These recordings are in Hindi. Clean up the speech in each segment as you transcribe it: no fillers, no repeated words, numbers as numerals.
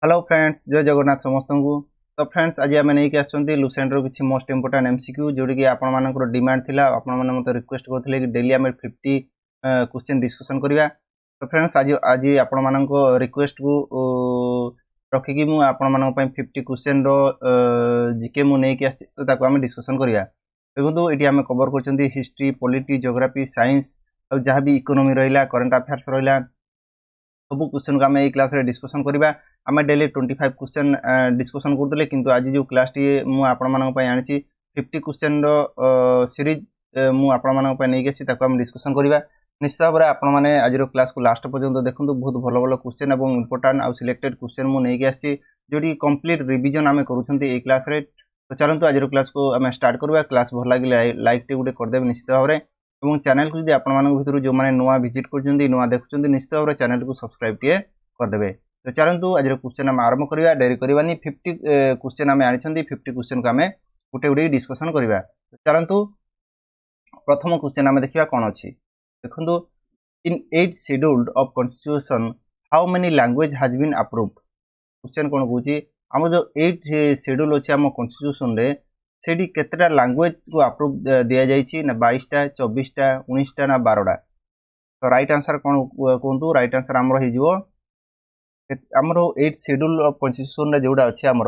हेलो फ्रेंड्स, जय जगन्नाथ समस्त को। तो फ्रेंड्स, आज आम नहीं आसुँच लुसेंटर किसी मोस्ट इंपोर्टाट एमसीक्यू जोटी कि आपर डिमांड थिला, आपने मत रिक्वेस्ट करते कि डेली आम 50 क्वेश्चन डिस्कसन करवा। तो फ्रेंड्स, आज आज आपण रिक्वेस्ट को रखिकी मुझे आपण 50 क्वेश्चन जीके मुझे तो आम डिस्कसन करवा। देखो ये आम कवर कर हिस्ट्री, पॉलिटी, जियोग्राफी, साइंस और जहाँ भी इकोनॉमी रहा, करंट अफेयर्स रहा, सब क्वेश्चन को आम ये क्लास डिस्कसन करवा। आम डेली 25 क्वेश्चन डिस्कसन करते किंतु आज जो क्लास टी मुझे आनी 50 क्वेश्चन सीरीज मुझे नहीं आम डिस्कसन करवा। निश्चित भाव में आपने आज क्लास को लास्ट पर्यंत देखो, बहुत भल भल क्वेश्चन और इंपोर्टाट आउ सिलेक्टेड क्वेश्चन मुझे आसी जोटी कंप्लीट रिविजन आम करूँ क्लास रे। तो चलते आज क्लास को आम स्टार्ट करवा। क्लास भल लगे लाइक टे गोटे करदे निश्चित भाव में, और चैनल को भर जो मैंने नुआ विजिट कर नुआ देखुं निश्चित भाव में चैनल को सब्सक्राइब टे करदे। तो चलतु आज क्वेश्चन आम आरंभ करवा, डेरी करवानी। 50 क्वेश्चन आम आनी 50 क्वेश्चन को आम गोटे गोटे डिस्कसन करवा। तो चलतु प्रथम क्वेश्चन आम देखा कौन अच्छी। देखो, in 8 scheduled of constitution how many language has been approved. Question कौन कहूँ, आम जो 8 शेड्यूल अच्छे आम कॉन्स्टिट्यूशन रे सेठी केतेटा लैंग्वेज को अप्रूव दिया जाइए ना 22टा, 24टा, 19टा ना 12टा। तो राइट आंसर कौन कहतु। राइट आंसर आमर आमर 8 शेड्यूल ऑफ कॉन्स्टिट्यूशन जोड़ा अच्छे आमर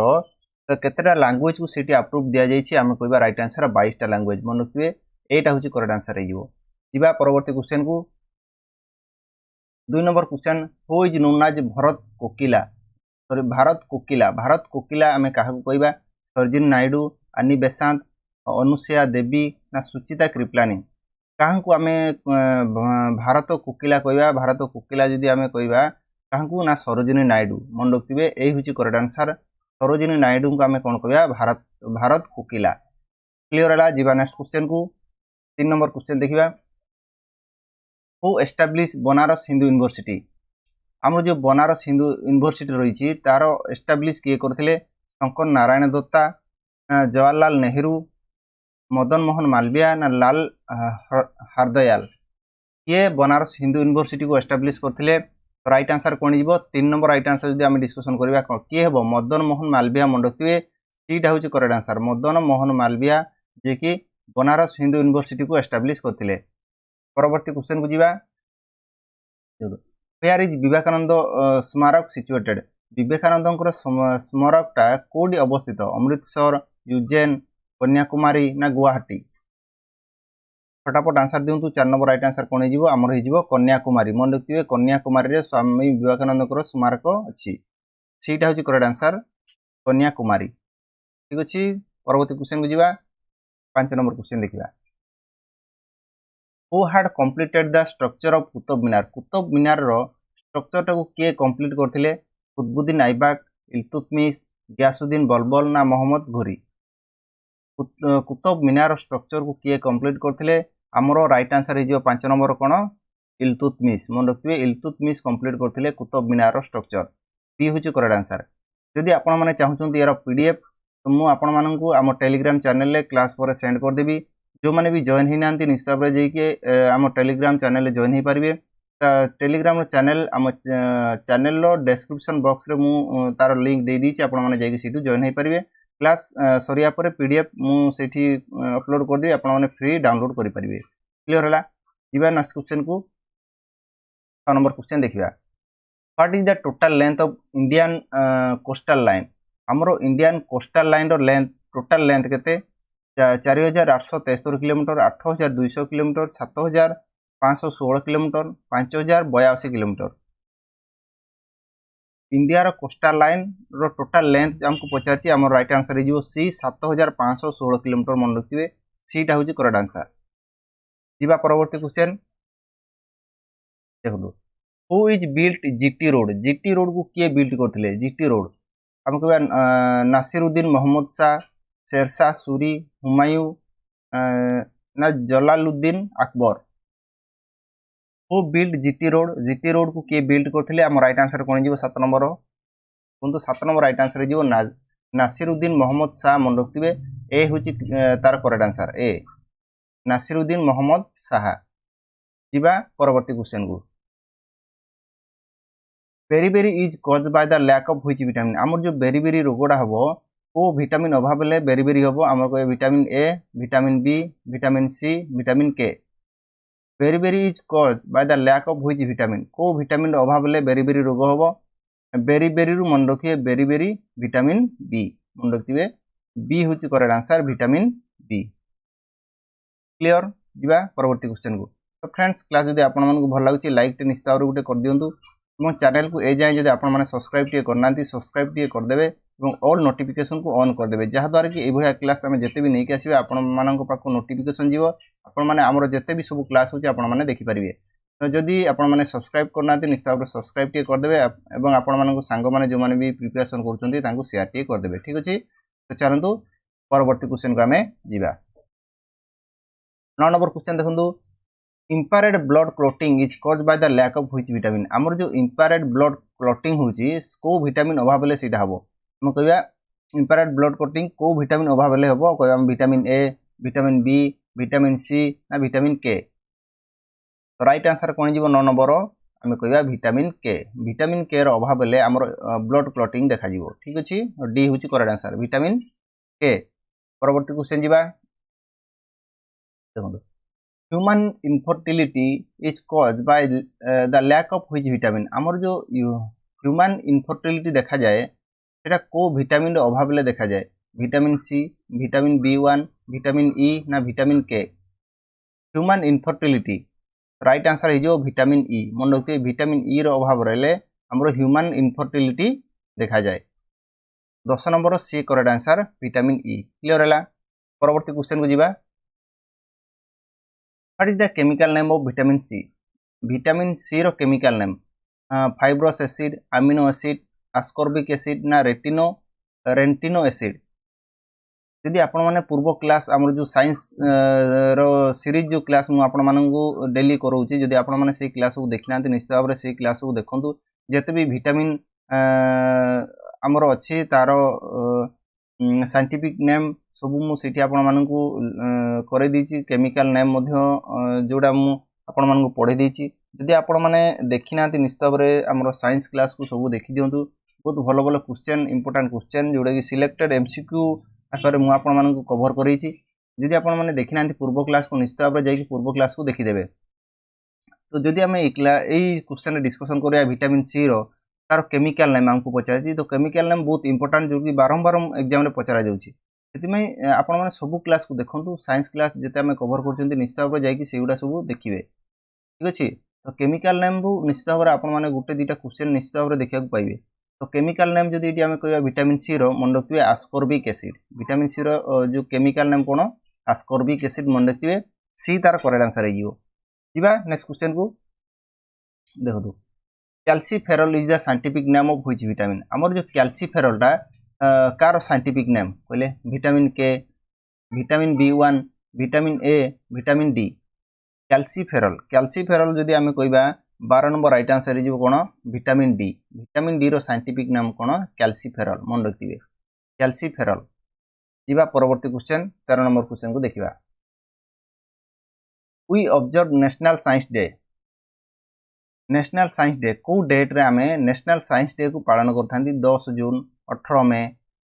तो केतेटा लैंग्वेज को सेठी अप्रूव दिया जाइए आम कहबा राइट आंसर 22टा लैंग्वेज। मन रखिए एटा हूँ करेक्ट आंसर हो। परवर्ती क्वेश्चन को 2 number question, who is known as Bharat Kokila. Sorry, Bharat Kokila. Bharat Kokila आम क्या कहबा, सरोजिनी नायडू, आनी बेसांत, अनुसुया देवी ना सुचिता कृपलानी। क्या आम भारत कोकिला कहबा। भारत कोकिला जदि आम कहबा क्या ना सरोजिनी नायडू। मन रखिए यही हूँ करेक्ट आंसर। सरोजिनी नायडू को आम कौन कहबा, भारत भारत कोकिला। क्लियर है। जीवा नेक्स्ट क्वेश्चन को 3 नंबर क्वेश्चन देखा, who establish Banaras Hindu university. आम जो बनारस हिंदू यूनिवर्सिटी रही तार एस्टाब्लिश किए करते, शंकर नारायण दत्ता, जवाहरलाल नेहरू, मदन मोहन मालवीय ना लाल हरदयाल। ये बनारस हिंदू यूनिवर्सिटी को एस्टाब्लिश करते। राइट आंसर कौन हो, 3 नंबर राइट आंसर जो आम डिस्कसन करवा किए हम, मदन मोहन मालवीय। मन रखिए सीटा हूँ करेक्ट आंसर, मदन मोहन मालवीय जे कि बनारस हिंदू यूनिवर्सिटी को एस्टाब्लिश करते। परवर्ती क्वेश्चन को जीवा। वेयर इज विवेकानंद स्मारक सिचुएटेड। विवेकानंद स्मारकटा कौटी अवस्थित, अमृतसर, उज्जैन, कन्याकुमारी ना गुवाहाटी। फटाफट आंसर दिंतु। 4 नंबर राइट आंसर कौन हो, आमर हो कन्याकुमारी। मन रखिए कन्याकुमारी स्वामी विवेकानंद स्मारक अच्छी। सीटा हूँ करेक्ट आंसर, कन्याकुमारी। ठीक अच्छे। परवर्ती क्वेश्चन को जीवा। 5 नंबर क्वेश्चन देखा, who had completed the structure of Qutub Minar. Qutub Minar रो स्ट्रक्चर टाको किए कंप्लीट करथिले, कुतुबुद्दीन ऐबक, इल्तुतमिश, गियासुद्दीन बलबल ना मोहम्मद घोरी। कुतुब मीनार स्ट्रक्चर को किए कंप्लीट करथिले, आमरो राइट आंसर हो 5 नंबर कौन, इल्तुतमिश। मन रखिए इल्तुतमिश कंप्लीट करथिले कुतुब मीनार स्ट्रक्चर। बी हूँ करेक्ट आंसर। जदि आपण माने चाहूचंती यार पीडीएफ तो मु आपण माननकु आम टेलीग्राम चैनल रे क्लास पर सेंड कर देबी। जो मैंने भी जॉइन ही नांती निश्चित भाव में जाइए आम टेलीग्राम चैनल जॉइन हो पारे। टेलीग्राम चैनल आम चैनल डिस्क्रिप्शन बॉक्स रे मु तार लिंक दे दीची, आपण माने जाइए सीटू जॉइन हो पारे। क्लास सरिया पर पीडीएफ मुझे अपलोड कर देबी, आपण माने फ्री डाउनलोड करि पारिबे। क्लियर होला। जीवा नेक्स्ट क्वेश्चन को 6 नंबर क्वेश्चन देखिबा, what is the total length of Indian coastal line. हमरो इंडियन कोस्टल लाइन रो लेंथ टोटल लेंथ केते, 4873 kilometre, 8200 kilometre, 7516 kilometre, 5082 kilometre. India रो कोस्टल लाइन रो टोटल लेंथ हमको पचार आम राइट आंसर हो सी 7516 किलोमीटर। मन रखिए सीटा हूँ करेक्ट आंसर। जीवा परवर्ती क्वेश्चन देखो, who is built GT road. GT road को किए बिल्ट करते। जीटी रोड आम कह नासिरुद्दीन मोहम्मद शाह, शेरशाह सूरी, हुमायूं ना Jalaluddin Akbar. Who build GT road. GT road को किए बिल्ड करते, आम राइट आंसर कौन हो 7 नंबर कहतु। 7 नंबर राइट आंसर हो नासिरुद्दीन मोहम्मद शाह। मन रखिए ए हूँ तार correct answer, A Nasiruddin Mohammad Shah. जीवा परवर्ती क्वेश्चन को beriberi is cause by the lack of which vitamin आमर जो बेरी रोगटा हबो को विटामिन अभाव ले बेरी हबो आमर को vitamin A vitamin B vitamin C vitamin K beriberi is cause by the lack of which vitamin को विटामिन अभाव ले बेरी रोग हबो बेरी रु मन रखिए बेरी विटामिन बी मन रखिए बी हूँ correct answer vitamin B clear जीवा परवर्ती क्वेश्चन को तो फ्रेंड्स क्लास जदि आपण मानक भल लागुची लाइक टे निश्चित भाव गोटे कर दियंतु मो चैनल को ए जाए जदि आपण माने सब्सक्राइब टे करना सब्सक्राइब टे कर देबे एवं ऑल नोटिफिकेशन को ऑन कर देबे जहा द्वारा कि एभया क्लास हम जते भी नहीं आसीबे आपण मानक पाखो नोटिफिकेशन जीवो आपण माने हमर जते भी सब क्लास होची आपण माने देखि परिबे तो जदि आपण माने सब्सक्राइब करना निश्चित भाव सब्सक्राइब टे कर देबे एवं आपण मानक सांग माने जो माने भी प्रिपरेशन करछंती तांको शेयर टे कर देबे ठीक अछि तो चलंतु परवर्ती क्वेश्चन को हमें जीवा 9 नंबर क्वेश्चन देखंतु impaired blood clotting is caused by the lack of which vitamin हमर जो इम्पेयर्ड ब्लड क्लॉटिंग होची को विटामिन अभाव ले सीधा हबो हम कहबा इम्पेयर्ड ब्लड क्लॉटिंग को विटामिन अभाव ले हबो कहबा हम vitamin A vitamin B vitamin C ना विटामिन के तो राइट आंसर कोन जीवो 9 नंबर हम कहबा विटामिन के रो अभाव ले हमर ब्लड क्लॉटिंग देखा जीवो ठीक अछि डी होची करेक्ट आंसर विटामिन के परवर्ती क्वेश्चन जीवा देखो human infertility is caused by the lack of which vitamin हमर जो ह्यूमन इनफर्टिलिटी देखा जाए सेटा को विटामिन रो अभाव ले देखा जाए vitamin C vitamin B1 vitamin E ना विटामिन के ह्यूमन इनफर्टिलिटी राइट आंसर है जो विटामिन ई मन रखिए विटामिन ई रो अभाव रहले हमर ह्यूमन इनफर्टिलिटी देखा जाए 10 number C correct answer vitamin E clear हैला परवर्ती क्वेश्चन को जीवा What is the chemical name of vitamin C? Vitamin C row chemical name fibrous acid, amino acid, ascorbic acid ना रेटिनो acid यदि आपण माने पूर्व क्लास हमर जो साइंस रो सीरीज जो क्लास मु आपण मानन को डेली करोउची यदि आपण माने से क्लास को देखिना निश्चित भाव से क्लास को देखंतु जते भी विटामिन हमर अछि तारो साइंटिफिक नेम सबु मु सिटी आपण मानकू करे दीची केमिकल नेम मध्य जोडा मु आपण मानकू पढे दीची जदि आपण माने देखिना निश्चित भाव हमर साइंस क्लास को सबु देखि दियंतु बहुत भलो भलो क्वेश्चन इंपोर्टेंट क्वेश्चन जोडा कि सिलेक्टेड एमसीक्यू आकर मु आपण मानकू कवर करैची जदि आपण माने देखिना पूर्व क्लास को निश्चित भाव जाई कि पूर्व क्लास को देखि देबे तो जदि हमें एई क्वेश्चन डिस्कशन करिया विटामिन सी रो तार केमिकल नेम हमको पचारछि तो केमिकल नेम बहुत इंपोर्टेंट जो कि बारंबार एग्जाम रे पचरा जाउछि सेति आपण माने सब क्लास को देखंतु साइंस क्लास जते हमें कवर करछन्ती निश्चित भाव जाई कि सेउडा सब देखिबे ठीक अछि तो केमिकल नेम रु निश्चित भाव आपण माने गुटे दीटा क्वेश्चन निश्चित भाव देखिया को पाइबे तो केमिकल नेम जदि इटी हमें कहबा विटामिन सी रो मन रखिबे आस्कॉर्बिक एसिड विटामिन सी रो जो केमिकल नेम कोन आस्कॉर्बिक एसिड मन रखिबे सी तार करेक्ट आंसर है जीवा नेक्स्ट क्वेश्चन को देखो calciferol is the scientific name of which vitamin हमर जो कैल्सीफेरॉल टा कार साइंटिफिक नेम कहले विटामिन के vitamin B1 vitamin A vitamin D calciferol जदि आमे कहबा 12 नंबर राइट आंसर है कोन विटामिन डी रो साइंटिफिक नाम कोन कैल्सीफेरॉल मन रखिबे कैल्सीफेरॉल जीवा परवर्ती क्वेश्चन 13 नंबर क्वेश्चन को देखिबा we observe national science day को डेट रे आमे नेशनल साइंस डे को पालन करथांती 10 जून 18 मई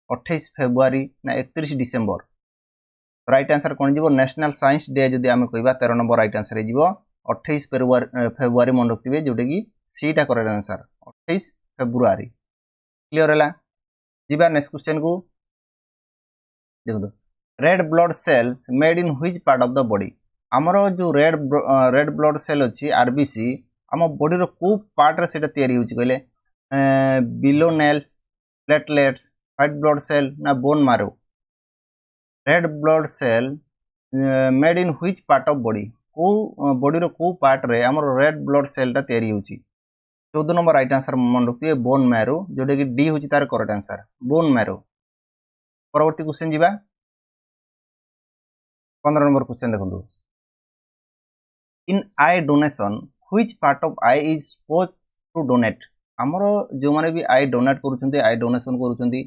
28 फरवरी ना 31 डिसेंबर राइट आंसर कोन जीवो नेशनल साइंस डे जदि आमे कहबा 13 नंबर राइट आंसर है जीवो 28 फरवरी मन रखिबे जोटे की सी टा करेक्ट आंसर 28 फरवरी क्लियर हैला जीवा नेक्स्ट क्वेश्चन को देखो red blood cells made in which part of the body हमरो जो रेड ब्लड सेल अछि आरबीसी आम बॉडी रो को पार्ट रे सेटा तयारी होछि कहले बिलोनेल्स प्लेटलेट्स व्हाइट ब्लड सेल ना bone marrow red blood cell made in which part of body को बॉडी रो को पार्ट रे हमर रेड ब्लड सेल ता तयारी होछि 14 नंबर राइट आंसर मन रखिए बोन मैरो जोटे कि डी होछि तार करेक्ट आंसर बोन मैरो परवर्ती क्वेश्चन जीवा 15 नंबर क्वेश्चन देखंतु in eye donation which part of eye is suppose to donate हमरो जो माने भी आई डोनेट करूछंती आई डोनेशन करूछंती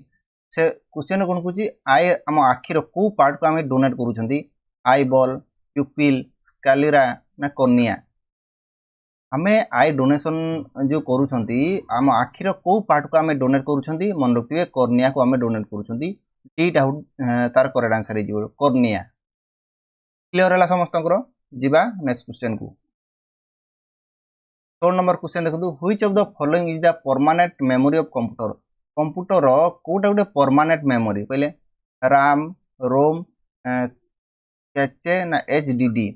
से क्वेश्चन कोन कुची आई हम आखिर को पार्ट को हमें डोनेट करूछंती आई बॉल प्यूपिल स्कैलेरा ना कॉर्निया आमे आई डोनेशन जो करूछंती आम आखिर को पार्ट को आमे डोनेट करूछंती मन रखिबे कॉर्निया को आमे डोनेट करूछंती टीटा तार करेक्ट आंसर हे जिवो कॉर्निया क्लियर हला समस्तंकर जिबा नेक्स्ट क्वेश्चन को 16 नंबर क्वेश्चन देखंतु which of the following is the permanent memory of computer computer कोटा गुटे परमानेंट मेमोरी पहले RAM रोम कैचे ना HDD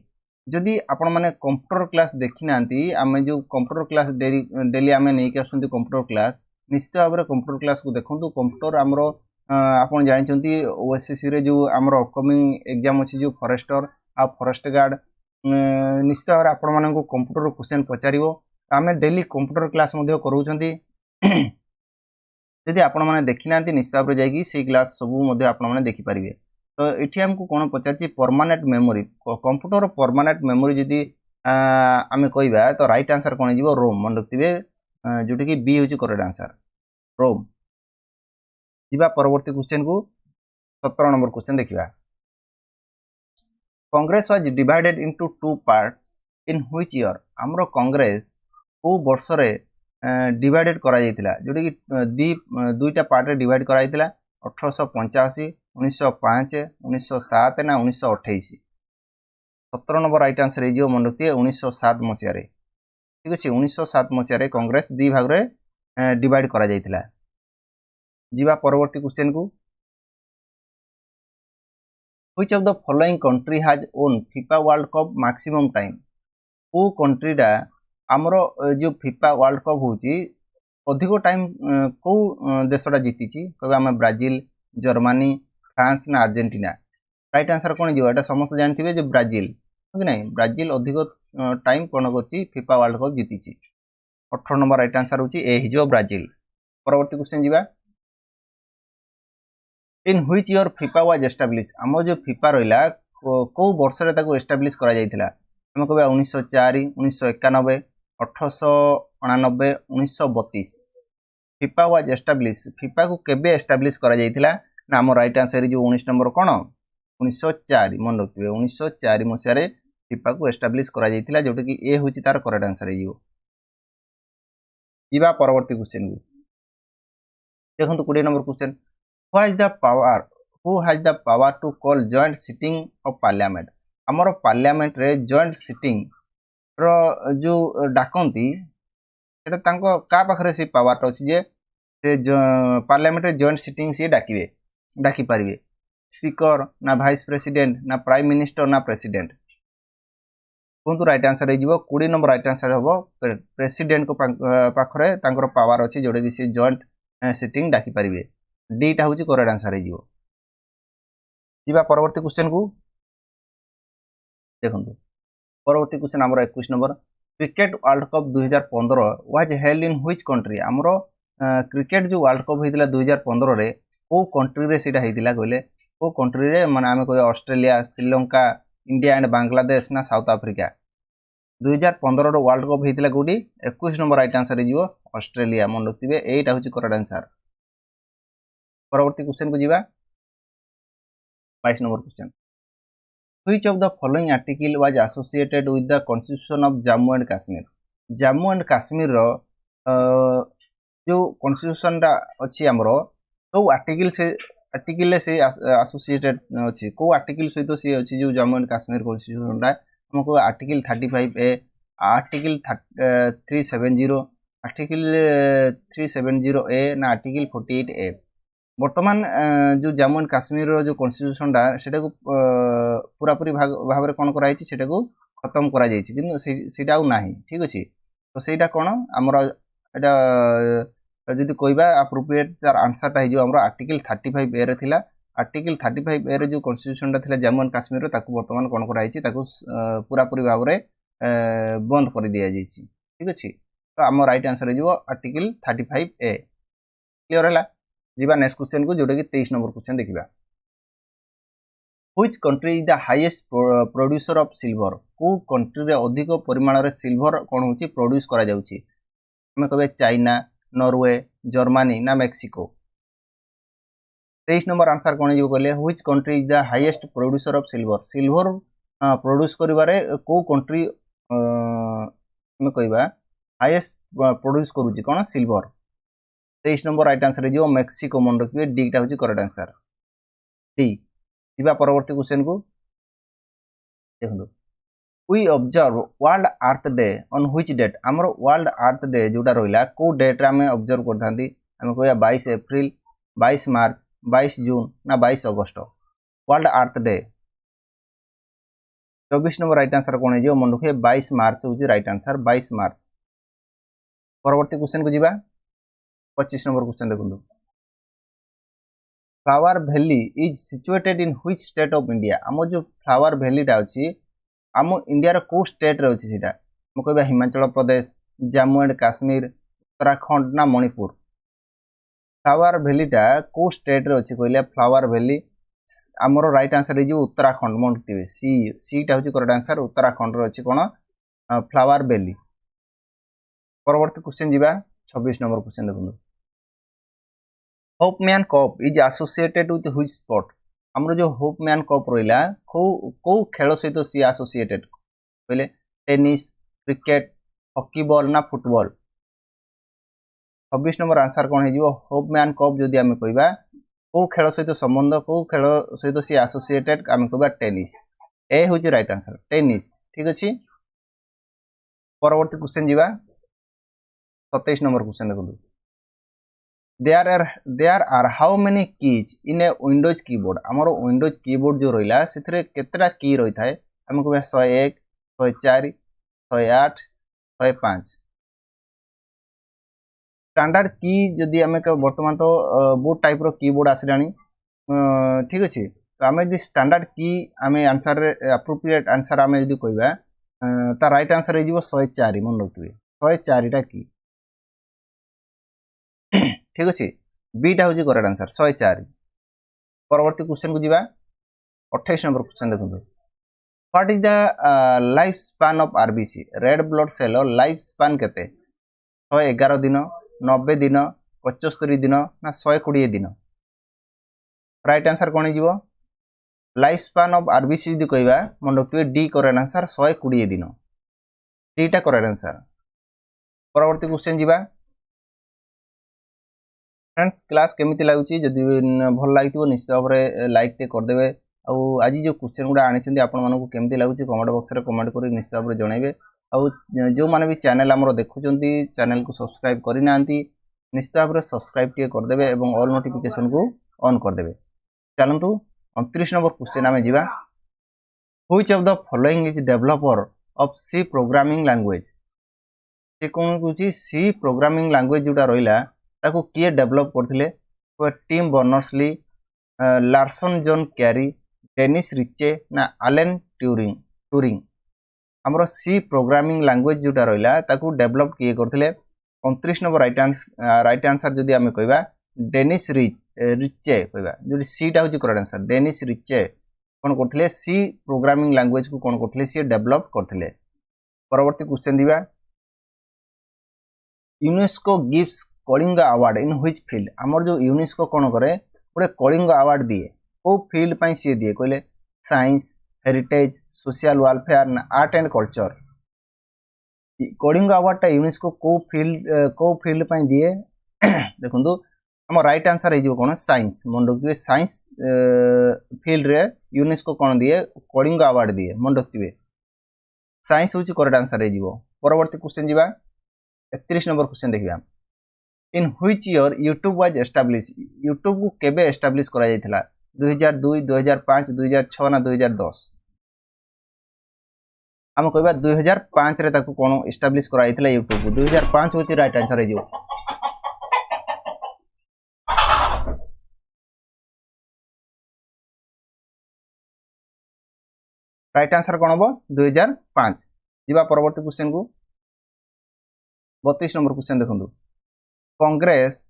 जदि आपण माने कंप्यूटर क्लास देखि नांती आमे जो कंप्यूटर क्लास डेली आमे नै के आसुंती कंप्यूटर क्लास निश्चित भाबरे कंप्यूटर क्लास को देखंतु कंप्यूटर हमरो आपण जानिचंती ओएसएससी रे जो हमरो अपकमिंग एग्जाम अछि जो फॉरेस्टर आ फॉरेस्ट गार्ड निश्चित भाबरे आपण माने को कंप्यूटर क्वेश्चन पचारिबो आमे डेली कंप्यूटर क्लास मध्ये करूचंती जदि आपण माने देखि नांती निश्चित भाबरे जाई कि से क्लास सब मध्ये आपण माने देखि परिबे तो इठी हमको कोन पचाची permanent memory computer permanent memory जदि आमे कहबा तो राइट आंसर कोन जीवो रोम मन रखिबे जोटी कि बी होची करेक्ट आंसर रोम जिबा परवर्ती क्वेश्चन को 17 नंबर क्वेश्चन देखिबा Congress was divided into two parts in which year हमरो कांग्रेस को वर्ष रे डिवाइडेड करा जायतिला जोटी कि दुईटा पार्ट रे डिवाइड करा जायतिला 1885 1905 1907 ना 1928 17 नंबर राइट आंसर हे जियो मन रखिए 1907 मसिया रे ठीक अछि 1907 मसिया रे कांग्रेस दी भाग रे डिवाइड करा जायतिला जिबा परवर्ती क्वेश्चन को which of the following country has own FIFA World cup maximum time को कंट्री डा हमरो जो फीफा वर्ल्ड कप होची अधिक टाइम को देशटा जीतीची कहबा हम ब्राजील जर्मनी फ्रांस ना अर्जेंटीना राइट आंसर कोन जिवो एटा समस्त जानथिबे जे ब्राजील कि नै ब्राजील अधिक टाइम कोन करची फीफा वर्ल्ड कप जीतीची 18 नंबर राइट आंसर होची ए हिजो ब्राजील परवर्ती क्वेश्चन जिबा in which year FIFA was establish हम जो फीफा रहिला को वर्ष रे ताको एस्टैब्लिश करा जायतिला हम कहबा 1904 1991 1889 1932 फीफा वाज एस्टैब्लिश फीफा को केबे एस्टैब्लिश करा जायतिला ना हम राइट आंसर जो 19 नंबर कोन 1904 मन रखिबे 1904 मसिया रे फीफा को एस्टैब्लिश करा जायतिला जोटे कि ए होची तार करेक्ट आंसर हे जिबा परवर्ती क्वेश्चन को देखंतु 20 number question who has the power to call joint sitting of parliament हमरो पार्लियामेंट रे जॉइंट सिटिंग रो जो डाकंती एटा तांको का पाखरे से पावर अछि जे से पार्लियामेंट रे जॉइंट सिटिंग से डाकी पारिबे स्पीकर ना वाइस प्रेसिडेंट ना प्राइम मिनिस्टर ना प्रेसिडेंट कोन तो राइट आंसर हे जिवो 20 नंबर राइट आंसर हबो प्रेसिडेंट को पाखरे तांकर पावर अछि जोडे कि से जॉइंट सिटिंग डाकी पारिबे डी टा होची करेक्ट आंसर हे जिवो जिबा परवर्ती क्वेश्चन को देखंतु परवर्ती क्वेश्चन हमर 21 number cricket world cup 2015 was held in which country हमरो क्रिकेट जो वर्ल्ड कप हेतिला 2015 रे को कंट्री रे सेटा हेतिला कहले को कंट्री रे माने आमे कोइ Australia Sri Lanka India and Bangladesh ना साउथ अफ्रीका 2015 रो वर्ल्ड कप हेतिला कोडी 21 नंबर राइट आंसर हे जिवो ऑस्ट्रेलिया मन रखिबे एटा होची करेक्ट आंसर परवर्ती क्वेश्चन को जिबा 22 number question which of the following article was associated with the constitution of Jammu and Kashmir रो जो कॉन्स्टिट्यूशन टा अछि हमरो तो आर्टिकल से एसोसिएटेड अछि को आर्टिकल सहित से अछि जो जम्मू एंड कश्मीर कॉन्स्टिट्यूशन टा हमको आर्टिकल 35 ए आर्टिकल 370 आर्टिकल 370 ए ना आर्टिकल 48 ए वर्तमान जो जम्मू एंड कश्मीर रो जो कॉन्स्टिट्यूशन टा सेटा को पूरा पूरी भाव रे कोन कराई छि सेटा को खत्म करा जाई छि किंतु सेटा नाही ठीक अछि तो सेटा कोन हमर एटा जदि कहबा एप्रोप्रिएट आंसर टा जो हमर आर्टिकल 35 ए रे थिला आर्टिकल 35 ए रे जो कॉन्स्टिट्यूशन टा थिला जम्मू एंड कश्मीर रो ताकू वर्तमान कोन कराई छि ताकू पूरा पूरी भाव रे बंद कर दिया जाई छि ठीक अछि तो हमर राइट आंसर जो आर्टिकल 35 ए क्लियर हला जिबा नेक्स्ट क्वेश्चन को जोटा कि 23 नंबर क्वेश्चन देखिबा which country is the highest producer of silver को कंट्री रे अधिक परिमाण रे सिल्वर कोन होची प्रोड्यूस करा जाउची हमें कहबे चाइना नॉर्वे जर्मनी ना मेक्सिको 23 नंबर आंसर कोन जो कहले which country is the highest producer of silver produce करिवारे को कंट्री आम कह हाईएस्ट प्रोड्यूस करुच्ची कौन सिल्वर 23 नंबर राइट आंसर हो मेक्सिको मन रखिए डी टा हूँ करेक्ट आंसर डी जा परवर्ती क्वेश्चन को देखो we observe world earth day on which date आमर वर्ल्ड अर्थ डे जोटा रहा कौ डेट रे आम ऑब्जर्व करता आम कह 22 एप्रिल 22 मार्च 22 जून ना 22 अगस्त world earth day 24 number right answer कौन है मन रखिए 22 मार्च हूँ राइट आंसर 22 मार्च परवर्ती क्वेश्चन को जीवा 25 नंबर क्वेश्चन देखो flower valley is situated in which state of India आम जो फ्लावर वैलीटा अच्छी आम इंडिया कौ स्टेट रे अच्छी सीटा हम कह हिमाचल प्रदेश जम्मू एंड काश्मीर उत्तराखंड ना मणिपुर फ्लावर वैलीटा कौ स्टेट रे अच्छी कहले फ्लावर वैली आमर राइट आंसर हो उत्तराखंड मन रखिए सीटा हूँ करेक्ट आंसर उत्तराखंड अच्छी कौन फ्लावर वैली परवर्ती क्वेश्चन जीवा 26 नंबर क्वेश्चन देखो Hopman cup is associated with which sport आमर जो होपमैन कप रहा कौ खेल सहित सी एसोसिएटेड कहले टेनिस क्रिकेट हॉकी बॉल ना फुटबॉल 26 नंबर आंसर कौन हो होपमैन कप जदि आम कह कौ खेल सहित संबंध कौ खेल सहित सी एसोसिएटेड आम कह टेनिस ए हूँ राइट आंसर टेनिस ठीक अच्छे परवर्ती क्वेश्चन जीवा 27 नंबर क्वेश्चन देखो there are how many keys in a windows keyboard आमर विंडोज कीबोर्ड जो रहा से केतटा की रही है आम कह 101 104 108 105 स्टैंडर्ड की जदि आम बर्तमान तो बहुत टाइप रो कीबोर्ड आसला ठीक अच्छे तो आम जो स्टैंडर्ड की आम आंसर एप्रोप्रिएट आंसर आम जो कह राइट आंसर हो 104 मन रखिए 104टा की ठीक अच्छे बीटा हूँ करेक्ट आंसर 104 परवर्ती क्वेश्चन को जीवा 28 नंबर क्वेश्चन देखो what is the life span of RBC red blood cell life span केते 111 दिन 90 दिन 75 दिन ना 120 दिन राइट आंसर कौन हो लाइफ स्पान ऑफ आरबीसी जो कह मन रखिए डी करेक्ट आंसर 120 दिन डीटा करेक्ट आंसर परवर्ती क्वेश्चन जीवा फ्रेंड्स क्लास केमिति लागुची जदि भल लागिथिबो निश्चित भाव में लाइक टे करदेवे आज जो क्वेश्चन गुड़ा आनी आपण केमिति लागुची कमेंट बॉक्स रे कमेंट करी निश्चित भाव में जनइबे जो माने भी चैनल आमर देखुचंती चैनल को सब्सक्राइब करि नांती निश्चित भाव में सब्सक्राइब टे करदेवे एवं ऑल नोटिफिकेशन को ऑन करदेवे चलंतु 29 नंबर क्वेश्चन आमे जीवा which of the following is developer of C programming language से कौन कहूँ सी प्रोग्रामिंग लैंग्वेज जोटा रहा ताको किए डेवलप करथिले Tim Berners Lee Larson John Carey Dennis Ritchie ना एलन ट्यूरिंग हमरो सी प्रोग्रामिंग लैंग्वेज जोटा रहा ताको डेवलप किए करथिले 29 नंबर राइट आंसर जदि आमे कहबा डेनिस रिचे कहबा जो सीटा हूँ करेक्ट आंसर डेनिस रिचे कौन करथिले सी प्रोग्रामिंग लैंग्वेज को कौन करथिले सी डेवलप करथिले परवर्ती क्वेश्चन दिबा UNESCO gives Kalinga award in which field आमर जो यूनेस्को कौन करे गोटे कलिंग अवार्ड दिए कौ फील्ड पाई सी दिए कहले साइंस हेरिटेज सोशल वेलफेयर ना art and culture Kalinga award टा यूनेस्को कौ फील्ड पाई दिए देखंतु आम राइट आंसर हो कौन साइंस मन रखिए साइंस फील्ड रे यूनेस्को कौन दिए कलिंग अवार्ड दिए मन रखिए साइंस हूँ करेक्ट आंसर हो परवर्ती क्वेश्चन जीवा 31 नंबर क्वेश्चन देखिए इन which year YouTube was establish YouTube को केबे एस्टाब्लिश करा जायथिला 2002 2005 2006 ना 2010 हम कहबा 2005 रे ताको कोन एस्टाब्लिश करा जायथिला यूट्यूब को 2005 होती राइट आंसर है जो राइट आंसर कौन हम 2005 जीवा परवर्ती क्वेश्चन को 32 नंबर क्वेश्चन देखो Congress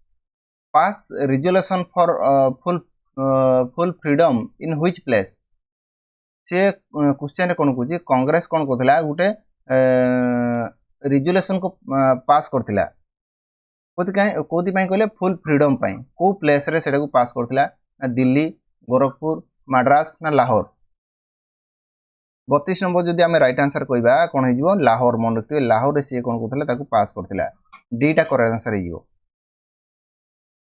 pass resolution for full freedom in which place से क्वेश्चन कौन कहूँ कांग्रेस कौन कहला गोटे रिजोल्यूशन को पास करथिला कौथि कहले फुल फ्रीडम पाई को प्लेस रे सेटा को पास करथिला दिल्ली गोरखपुर मद्रास ना लाहौर 32 नंबर जदि आम रईट आंसर कहवा कौन हो लाहौर मन रखिए लाहौर सी कौन कहते पास करता डीटा करेक्ट आंसर हो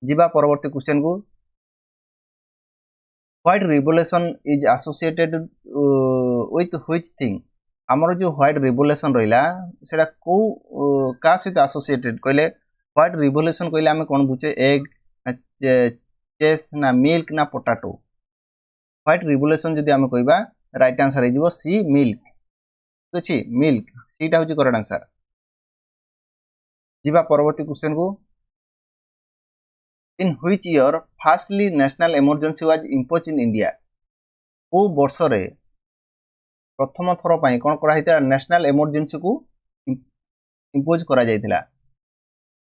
जीवा परवर्ती क्वेश्चन को white revolution is associated with which thing आमर जो व्हाइट रिवोल्यूशन रहा सेटा को का सहित एसोसिएटेड कहले व्हाइट रिवोल्यूशन कहले आम कौन बुझे एग ना चेस ना मिल्क ना पोटाटो व्हाइट रिवोल्यूशन जदि आम कहवा राइट आंसर हो सी मिल्क ठीक अच्छे मिल्क सीटा हूँ करेक्ट आंसर जीवा परवर्ती क्वेश्चन को इन which year fastly national emergency was impose in India को वर्ष रे प्रथम थर पर कौन करा नेशनल इमरजेंसी को इम्पोज करा जायतिला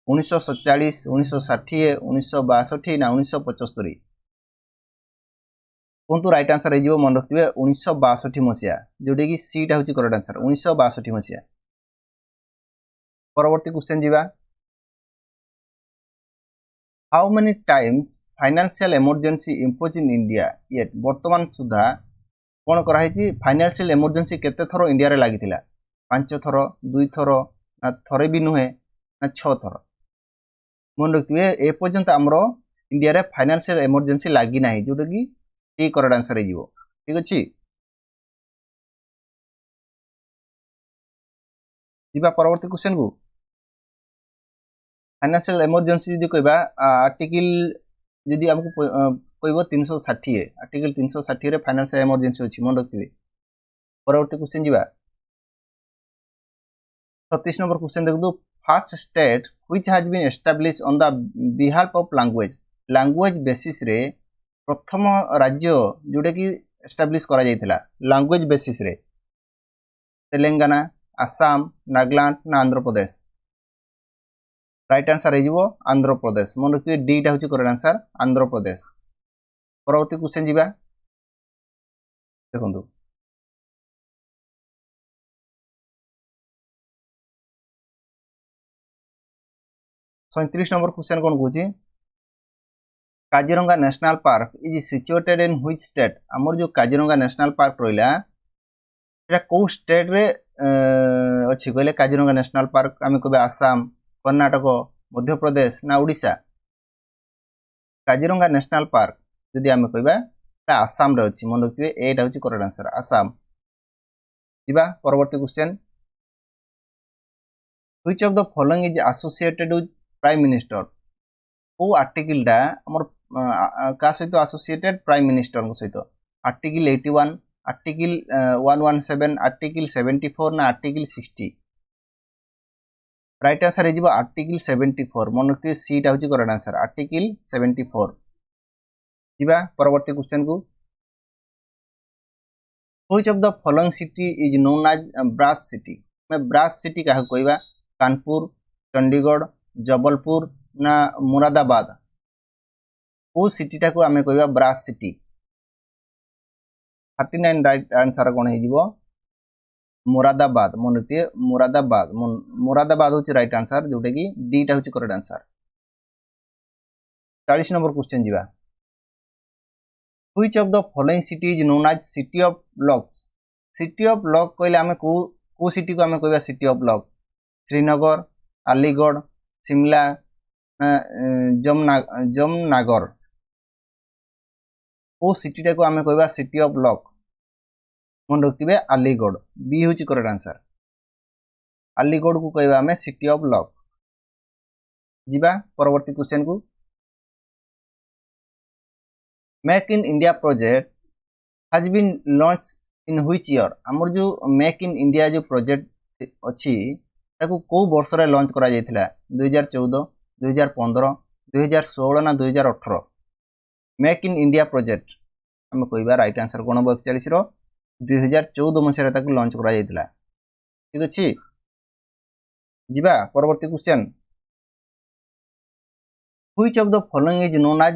1947 1960 1962 ना 1975 कहतु राइट आंसर हो मन रखिए 1962 मसीहा जोटा कि सीटा हूँ करेक्ट आंसर 1962 मसीहा परवर्ती क्वेश्चन जीवा how many times financial emergency impose in India yet वर्तमान सुधा कौन कराई फाइनेंशियल इमरजेंसी केते थर इंडिया रे लगी 5 थर 2 थर ना थरे भी नुहे ना 6 थर मन रखिए ए पर्यंत आमर इंडिया रे फाइनेंशियल इमरजेंसी लगी ना जोटा कि सी करेक्ट आंसर हो ठीक अच्छे जीवा परवर्ती क्वेश्चन को फाइनेंशियल इमरजेंसी जदि कहबा आर्टिकल जदि आमको कहब 360 आर्टिकल 360 रे फाइनेंशियल इमरजेंसी अच्छी मन रखिए परवर्ती क्वेश्चन जीवा 36 नंबर क्वेश्चन देखो first state which has been establish on the behalf of language basis रे प्रथम राज्य जोटा कि एस्टैब्लिश करा जायतिला लैंग्वेज बेसिस रे तेलंगाना आसाम नागालैंड ना आंध्र प्रदेश राइट आंसर हो आंध्र प्रदेश मन रखिए डीटा हूँ करेक्ट आंसर आंध्र प्रदेश परवर्ती क्वेश्चन जीवा देखो 37 नंबर क्वेश्चन कौन कहूँ Kaziranga national park is situated in which state आमर जो काजीरंगा नेशनल पार्क रहा कौ स्टेट रे अच्छी कहले काजीरंगा नेशनल पार्क आम कह आसाम कर्नाटक मध्य प्रदेश ना ओडिशा काजीरंगा नेशनल पार्क जदि आम कहवा आसाम रे अच्छी मन रखिए एटा हूँ करेक्ट आंसर आसाम जीवा परवर्ती question which of the following is associated with prime minister को आर्टिकल टा हमर का सहित एसोसिएटेड प्राइम मिनिस्टर सहित आर्टिकल 81 आर्टिकल 117 आर्टिकल 74 ना आर्टिकल 60 राइट आंसर हो आर्टिकल 74 मन रखिए सीटा हूँ करेक्ट आंसर आर्टिकल 74 जीवा परवर्ती क्वेश्चन को which of the following city is known as brass city मैं ब्रास सिटी क्या कहवा कानपुर चंडीगढ़ जबलपुर ना मुरादाबाद को सिटीटा को आम कहवा ब्रास सिटी 39 राइट आंसर कौन हो मुरादाबाद मन रखिए मुरादाबाद हूँ राइट आंसर जोटा कि डीटा हूँ करेक्ट आंसर 40 नंबर क्वेश्चन जीवा which of the following city is known as city of lock कहले आम को सिटी को आम कहवा city of lock Srinagar Aligarh Shimla Jamnagar को सिटीटा को आम कहवा सिटी ऑफ लॉक मन रखिए अलीगढ़ बी हूँ करेक्ट आंसर अलीगढ़ को कहवा आम सिटी ऑफ लॉक जीवा परवर्ती क्वेश्चन को make in India project has been launch in which year आमर जो मेक इन इंडिया जो प्रोजेक्ट अच्छी ताको को वर्ष रे लॉन्च करा जायतिला 2014 2015 2016 ना 2018 मेक इन इंडिया प्रोजेक्ट आम कहवा राइट आंसर कौन हम 41 2014 मसीह लॉन्च करा जायतिला ठीक अच्छे जीवा परवर्ती question which of the following is known as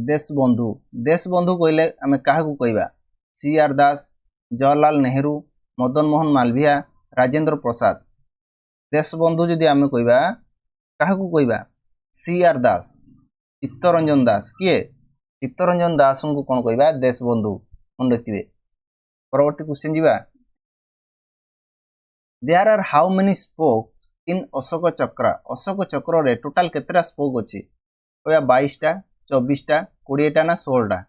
Deshbandhu कहले आम क्या कहवा C R Das Jawaharlal Nehru Madan Mohan Malaviya Rajendra Prasad Deshbandhu जदि आम कहवा क्या कहवा सी आर दास चित्तरंजन दास किए चित्तरंजन दास को कौन कहवा देश बंधु मन रखिए परवर्ती क्वेश्चन जीवा there are how many spokes in Ashoka Chakra रे टोटल केतरा स्पोक अछि कहया 22 टा 24 टा 20 टा ना 16 टा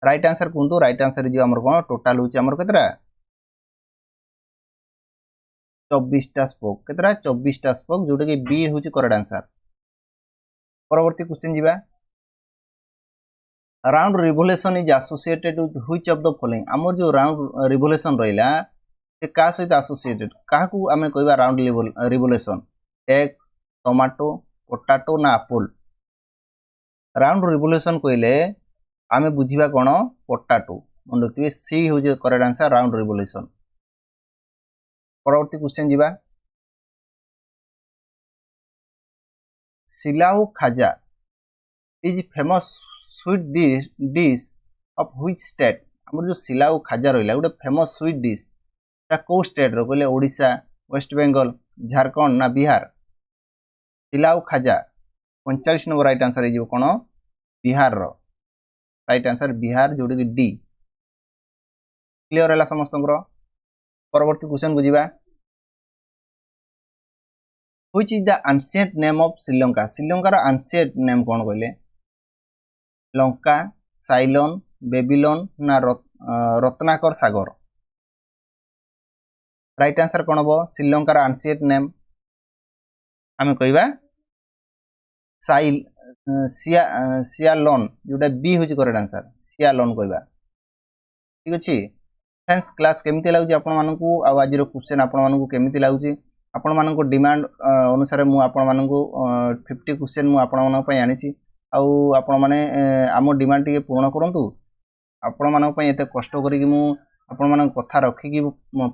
राइट आंसर कुंतु राइट आंसर जी हमर कोन टोटल होची हमर केतरा 24 टा स्पोक केतरा 24 टा स्पोक जोटा कि बी होची करेक्ट आंसर परवर्ती क्वेश्चन जीवा round revolution is associated with which of the following हमर जो राउंड रिवोल्यूशन रहिला से का सहित एसोसिएटेड काहा को हमें कहबा round revolution x tomato potato ना एप्पल राउंड रिवोल्यूशन कहले आमे बुझिबा कोन पोटैटो मन रखिबे सी हो जे करेक्ट आंसर राउंड रिवोल्यूशन परवर्ती क्वेश्चन जीवा सिलाउ खाजा is famous sweet dish of which state हमर जो सिलाउ खाजा रहिला गोटे फेमस स्वीट डिश ता को स्टेट रो कहले ओडिशा वेस्ट बेंगल झारखंड ना बिहार सिलाउ खाजा 45 नंबर राइट आंसर हो कोन बिहार रो राइट आंसर बिहार जोड़ी कि डी क्लियर है समस्त परवर्ती क्वेश्चन बुझा which is the ancient name of Sri Lanka श्रीलंकार एंशिएंट नेम कौन कहले लंका साइलोन बेबीलोन ना रत्नाकर सागर राइट आंसर कौन हम श्रीलंकार एंशिएंट नेम आम कहवा साइल सियालोन जोटा बी हूँ करेक्ट आंसर सियालोन कहवा ठीक अच्छे फ्रेंड्स क्लास केमती लगुच आपण आज क्वेश्चन आपण केमती लगुच आपण मानक डिमांड अनुसार मु आपण मानक 50 क्वेश्चन मु आपण मानक पई आनिछि आपण माने आम डिमांड टिके पूर्ण करंतु आपण मानक पई एते कष्ट करिकि मु आपण मानक कथा रखिकि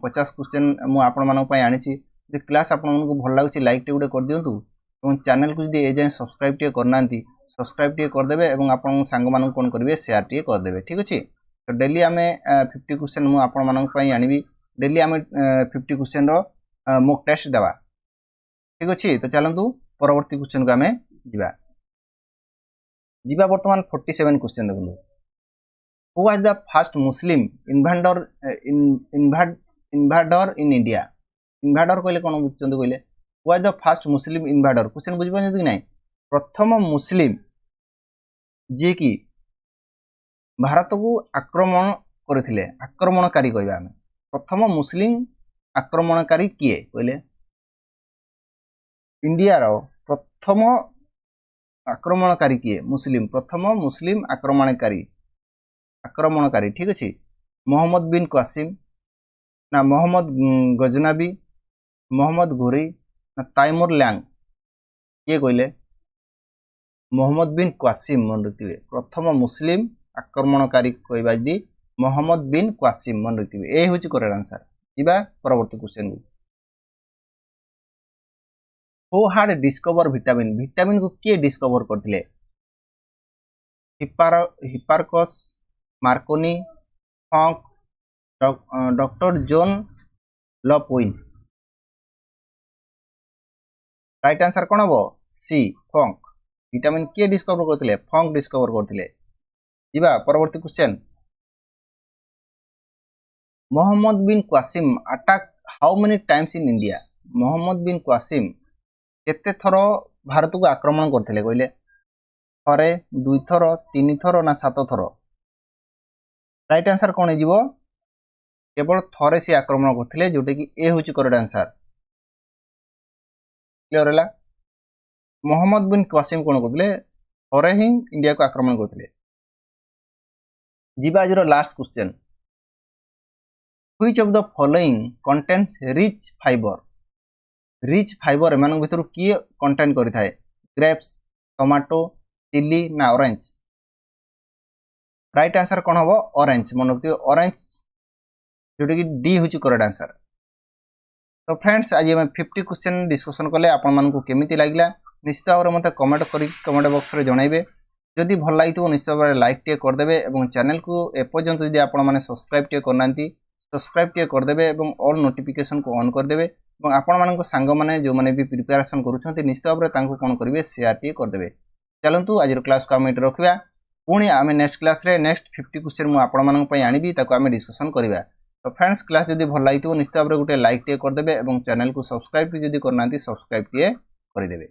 50 क्वेश्चन मु आपण मानक पई आनिछि जे क्लास आपण मानक भल लागुच लाइक टे गुडे कर दियंतु एवं चैनल को जदि ए जाय सब्सक्राइब टे करनांती सब्सक्राइब टे कर देबे एवं आपण सांग मानक कोन करबे शेयर टे कर देबे ठीक अछि तो डेली आमे 50 क्वेश्चन मु आपण मानक पई आनिबी डेली आमे 50 क्वेश्चन रो मॉक टेस्ट देवा ठीक अच्छे तो चलतु परवर्ती क्वेश्चन को आम जीवा बर्तमान 47 क्वेश्चन देखो who was the first Muslim invader in India invader कहले कौन बुझुचंद कहले who was the first Muslim invader question बुझि पाछन कि नहीं प्रथम मुस्लिम जे कि भारत को आक्रमण करथिले आक्रमणकारी कहबा हम प्रथम मुस्लिम आक्रमणकारी किए कहले इंडिया रो प्रथम आक्रमणकारी किए मुस्लिम प्रथम मुस्लिम आक्रमणकारी ठीक अच्छे मोहम्मद बिन कासिम ना मोहम्मद गजनबी मोहम्मद घोरी ना तैमूर लैंग किए कहले मोहम्मद बिन कासिम मन रखिए प्रथम मुस्लिम आक्रमणकारी कहबा यदि मोहम्मद बिन कासिम मन रखिए ए होची करेक्ट आंसर जीवा परवर्ती क्वेश्चन को हु हाड डिस्कवर विटामिन विटामिन को किए डिस्कवर करथिले हिपारकस मार्कोनी फंक डॉक्टर जॉन लपविज राइट आंसर कौन हम सी फंक विटामिन किए डिस्कवर करथिले फंक डिस्कवर करथिले जीवा परवर्ती question Muhammad bin Qasim attack how many times in India Muhammad bin Qasim केते थर भारत को आक्रमण करथिले कहले थरे दुई थर तीन थर ना 7 थर राइट आंसर कौन हो केवल थरे से आक्रमण करथिले जोटे कि ए होची करेक्ट आंसर क्लियर है मोहम्मद बिन कासिम कौन करथिले थरे ही इंडिया को आक्रमण करथिले जीवा आज last question Which of the following contains rich fiber एमान भितर किए कंटेंट करि थाए ग्रेप्स टोमेटो चिली ना ऑरेंज राइट आंसर कौन हम ऑरेंज मन रखिए ऑरेंज जोटा कि डी होची करेक्ट आंसर तो फ्रेंड्स आज हम 50 क्वेश्चन डिस्कशन कले आपण मानकु केमिति लागिला निश्चित भाव मते कमेंट करी कमेंट बॉक्स रे जणाइबे जदि भल लागितो निश्चित भाव लाइक टे कर देबे एवं चैनल को एपर्यंत जदि आपण माने सब्सक्राइब टे करनांती सब्सक्राइब टे करदेवे और ऑल नोटिफिकेशन को ऑन करदेवे और आपण मानक सांग माने जो माने भी प्रिपरेशन करूछंती निश्चित भाव कौन करेंगे शेयर टे करदेवे चलतु आज क्लास को आम ये रखा पुणी आम नेक्स्ट क्लास रे नेक्स्ट 50 क्वेश्चन मुझे आपण आनी ताको आम डिस्कसन करवा। तो फ्रेंड्स क्लास जदि भल लगी निश्चित भाव में गोटे लाइक टे करदे और चैनल को सब्सक्राइब जदि करना सब्सक्राइब टे करदे।